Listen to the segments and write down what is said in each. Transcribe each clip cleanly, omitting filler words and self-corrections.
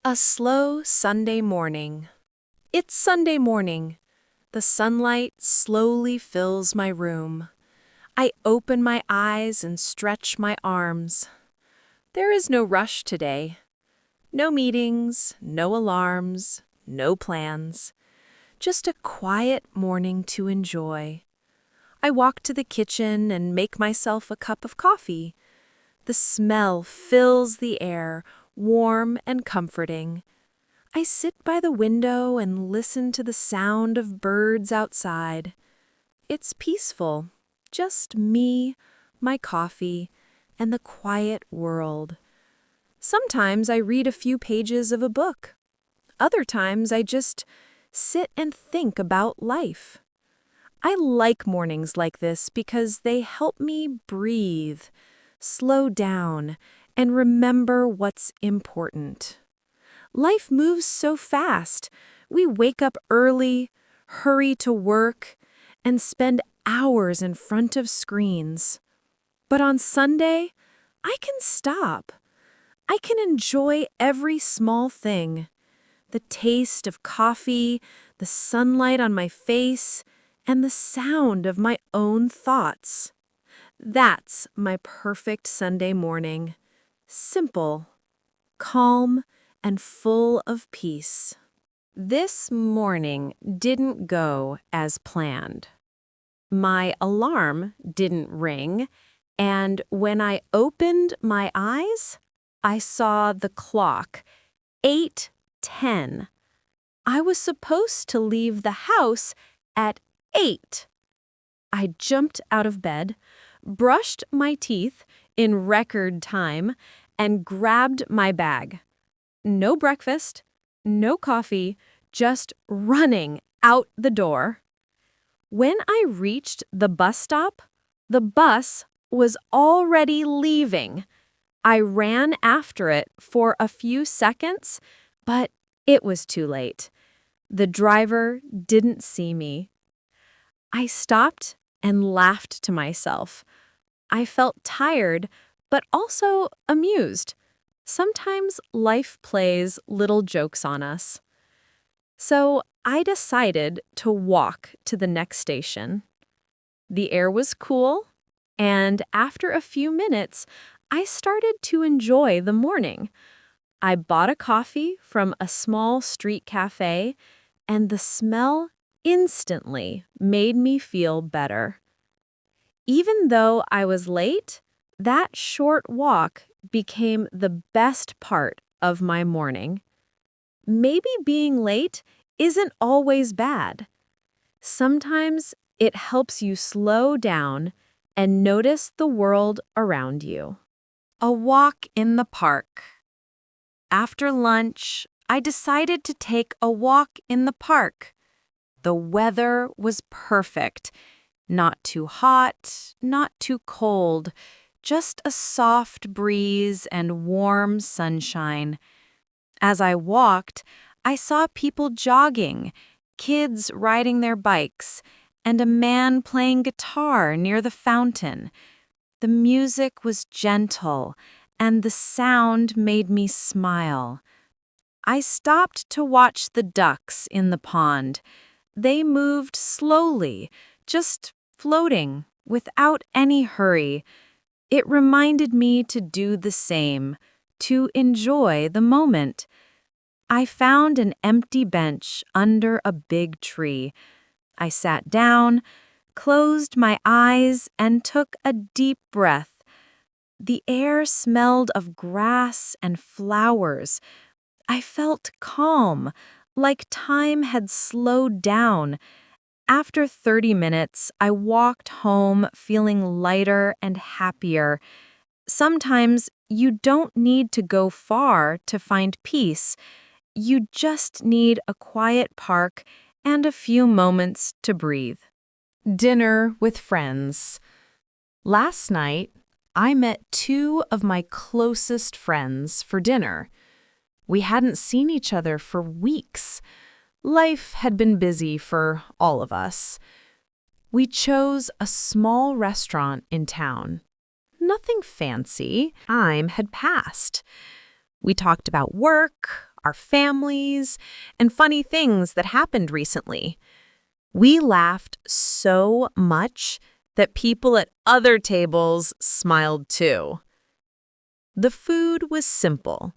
A slow Sunday morning. It's Sunday morning. The sunlight slowly fills my room. I open my eyes and stretch my arms. There is no rush today. No meetings, no alarms, no plans. Just a quiet morning to enjoy. I walk to the kitchen and make myself a cup of coffee. The smell fills the air, warm and comforting. I sit by the window and listen to the sound of birds outside. It's peaceful, just me, my coffee, and the quiet world. Sometimes I read a few pages of a book. Other times I just sit and think about life. I like mornings like this because they help me breathe, slow down, and remember what's important. Life moves so fast. We wake up early, hurry to work, and spend hours in front of screens. But on Sunday, I can stop. I can enjoy every small thing. The taste of coffee, the sunlight on my face, and the sound of my own thoughts. That's my perfect Sunday morning. Simple, calm, and full of peace. This morning didn't go as planned. My alarm didn't ring, and when I opened my eyes, I saw the clock, 8:10. I was supposed to leave the house at 8. I jumped out of bed, brushed my teeth in record time, and grabbed my bag. No breakfast, no coffee, just running out the door. When I reached the bus stop, the bus was already leaving. I ran after it for a few seconds, but it was too late. The driver didn't see me. I stopped and laughed to myself. I felt tired, but also amused. Sometimes life plays little jokes on us. So I decided to walk to the next station. The air was cool, and after a few minutes, I started to enjoy the morning. I bought a coffee from a small street cafe, and the smell instantly made me feel better. Even though I was late, that short walk became the best part of my morning. Maybe being late isn't always bad. Sometimes it helps you slow down and notice the world around you. A walk in the park. After lunch, I decided to take a walk in the park. The weather was perfect. Not too hot, not too cold, just a soft breeze and warm sunshine. As I walked, I saw people jogging, kids riding their bikes, and a man playing guitar near the fountain. The music was gentle, and the sound made me smile. I stopped to watch the ducks in the pond. They moved slowly, just floating, without any hurry. It reminded me to do the same, to enjoy the moment. I found an empty bench under a big tree. I sat down, closed my eyes, and took a deep breath. The air smelled of grass and flowers. I felt calm, like time had slowed down. After 30 minutes, I walked home feeling lighter and happier. Sometimes you don't need to go far to find peace. You just need a quiet park and a few moments to breathe. Dinner with friends. Last night, I met two of my closest friends for dinner. We hadn't seen each other for weeks. Life had been busy for all of us. We chose a small restaurant in town. Nothing fancy. Time had passed. We talked about work, our families, and funny things that happened recently. We laughed so much that people at other tables smiled too. The food was simple: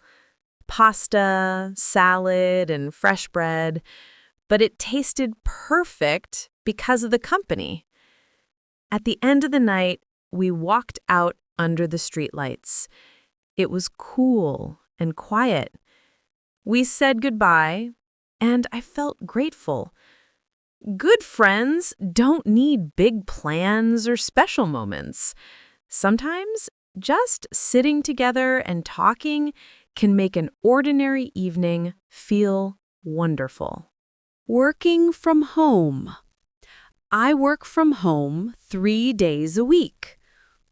pasta, salad, and fresh bread, but it tasted perfect because of the company. At the end of the night, we walked out under the streetlights. It was cool and quiet. We said goodbye, and I felt grateful. Good friends don't need big plans or special moments. Sometimes just sitting together and talking can make an ordinary evening feel wonderful. Working from home. I work from home 3 days a week.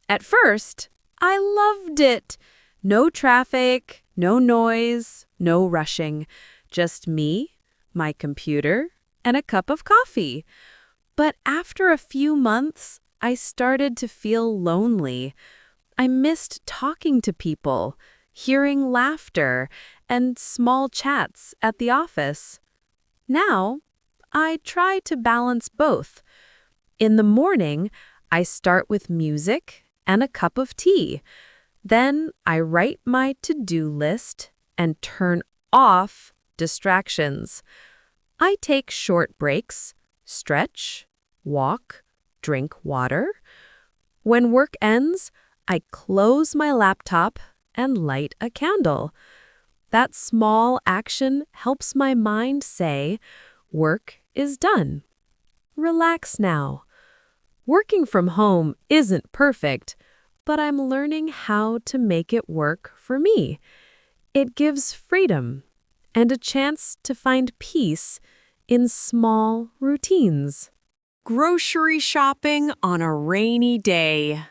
At first, I loved it. No traffic, no noise, no rushing. Just me, my computer, and a cup of coffee. But after a few months, I started to feel lonely. I missed talking to people, hearing laughter, and small chats at the office. Now, I try to balance both. In the morning, I start with music and a cup of tea. Then I write my to-do list and turn off distractions. I take short breaks, stretch, walk, drink water. When work ends, I close my laptop and light a candle. That small action helps my mind say, "Work is done. Relax now." Working from home isn't perfect, but I'm learning how to make it work for me. It gives freedom and a chance to find peace in small routines. Grocery shopping on a rainy day.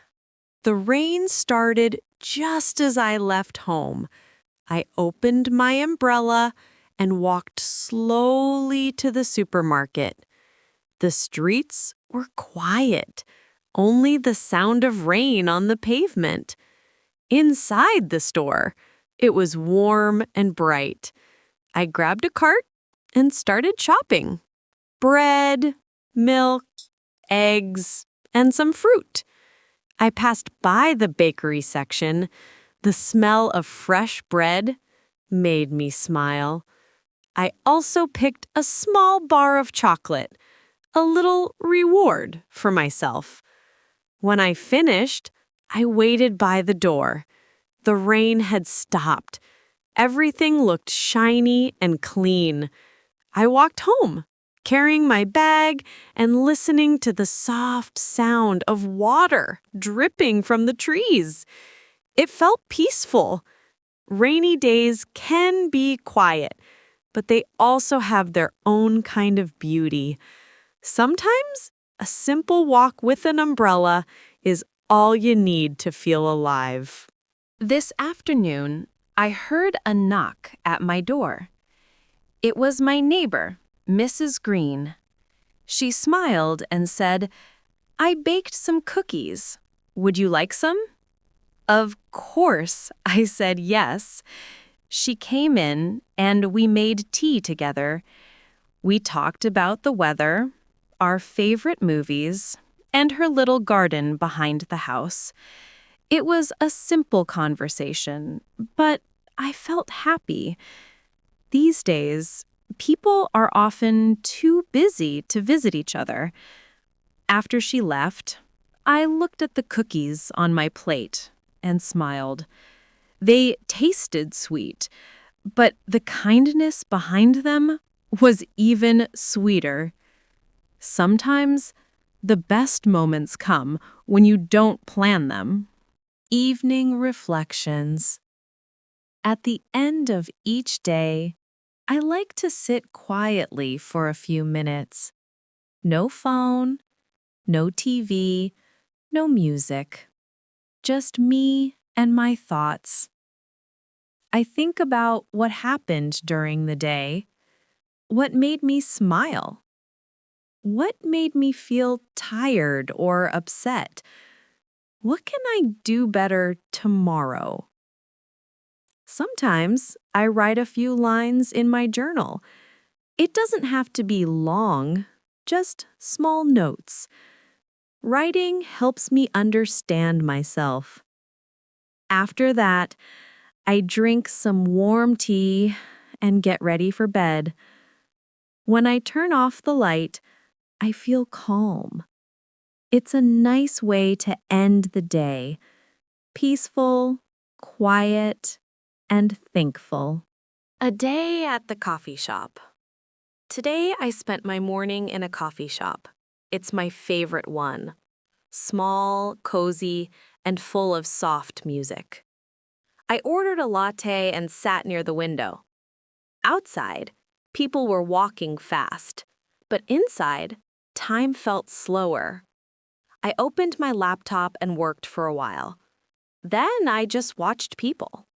The rain started just as I left home. I opened my umbrella and walked slowly to the supermarket. The streets were quiet, only the sound of rain on the pavement. Inside the store, it was warm and bright. I grabbed a cart and started shopping. Bread, milk, eggs, and some fruit. I passed by the bakery section. The smell of fresh bread made me smile. I also picked a small bar of chocolate, a little reward for myself. When I finished, I waited by the door. The rain had stopped. Everything looked shiny and clean. I walked home, carrying my bag and listening to the soft sound of water dripping from the trees. It felt peaceful. Rainy days can be quiet, but they also have their own kind of beauty. Sometimes a simple walk with an umbrella is all you need to feel alive. This afternoon, I heard a knock at my door. It was my neighbor, Mrs. Green. She smiled and said, "I baked some cookies. Would you like some?" Of course, I said yes. She came in and we made tea together. We talked about the weather, our favorite movies, and her little garden behind the house. It was a simple conversation, but I felt happy. These days, people are often too busy to visit each other. After she left, I looked at the cookies on my plate and smiled. They tasted sweet, but the kindness behind them was even sweeter. Sometimes, the best moments come when you don't plan them. Evening reflections. At the end of each day, I like to sit quietly for a few minutes. No phone, no TV, no music. Just me and my thoughts. I think about what happened during the day, what made me smile, what made me feel tired or upset. What can I do better tomorrow? Sometimes I write a few lines in my journal. It doesn't have to be long, just small notes. Writing helps me understand myself. After that, I drink some warm tea and get ready for bed. When I turn off the light, I feel calm. It's a nice way to end the day. Peaceful, quiet, and thankful. A day at the coffee shop. Today I spent my morning in a coffee shop. It's my favorite one. Small, cozy, and full of soft music. I ordered a latte and sat near the window. Outside, people were walking fast, but inside, time felt slower. I opened my laptop and worked for a while. Then I just watched people.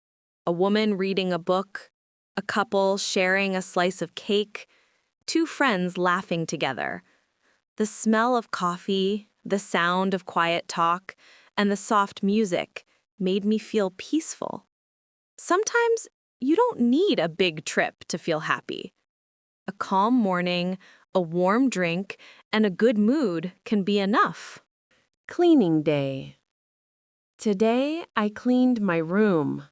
A woman reading a book, a couple sharing a slice of cake, two friends laughing together. The smell of coffee, the sound of quiet talk, and the soft music made me feel peaceful. Sometimes you don't need a big trip to feel happy. A calm morning, a warm drink, and a good mood can be enough. Cleaning day. Today I cleaned my room.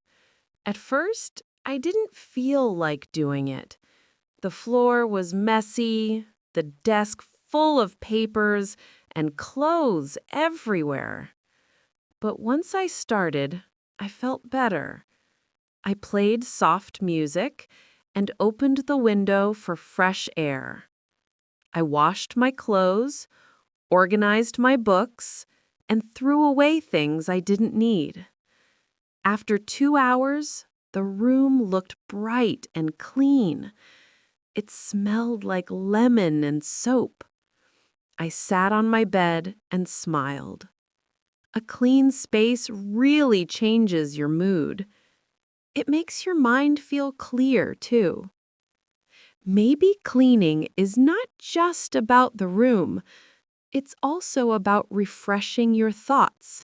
At first, I didn't feel like doing it. The floor was messy, the desk full of papers, and clothes everywhere. But once I started, I felt better. I played soft music and opened the window for fresh air. I washed my clothes, organized my books, and threw away things I didn't need. After 2 hours, the room looked bright and clean. It smelled like lemon and soap. I sat on my bed and smiled. A clean space really changes your mood. It makes your mind feel clear, too. Maybe cleaning is not just about the room. It's also about refreshing your thoughts.